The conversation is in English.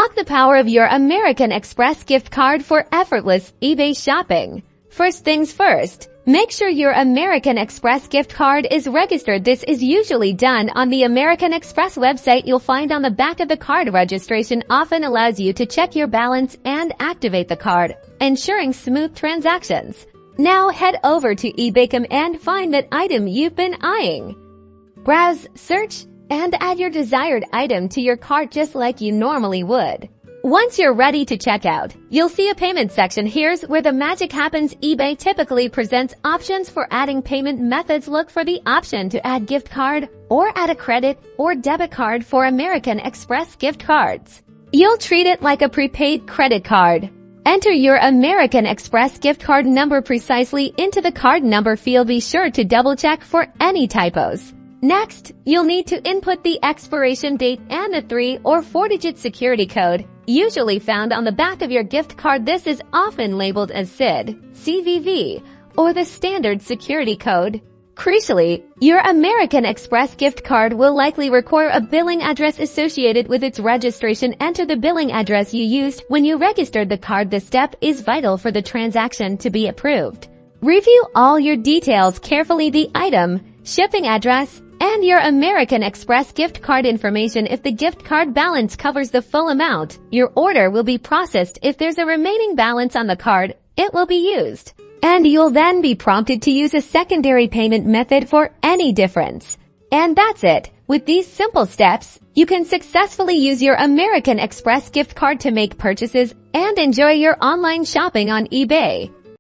Unlock the power of your American Express gift card for effortless eBay shopping. First things first, make sure your American Express gift card is registered. This is usually done on the American Express website. You'll find on the back of the card. Registration often allows you to check your balance and activate the card, ensuring smooth transactions. Now head over to eBay and find that item you've been eyeing. Browse, search, and add your desired item to your cart just like you normally would. Once you're ready to check out, you'll see a payment section. Here's where the magic happens. eBay typically presents options for adding payment methods. Look for the option to add gift card or add a credit or debit card for American Express gift cards. You'll treat it like a prepaid credit card. Enter your American Express gift card number precisely into the card number field. Be sure to double check for any typos. Next, you'll need to input the expiration date and a 3 or 4-digit security code, usually found on the back of your gift card. This is often labeled as SID, CVV, or the standard security code. Crucially, your American Express gift card will likely require a billing address associated with its registration. Enter the billing address you used when you registered the card. This step is vital for the transaction to be approved. Review all your details carefully: the item, shipping address, and your American Express gift card information. If the gift card balance covers the full amount, your order will be processed. If there's a remaining balance on the card, it will be used, and you'll then be prompted to use a secondary payment method for any difference. And that's it. With these simple steps, you can successfully use your American Express gift card to make purchases and enjoy your online shopping on eBay.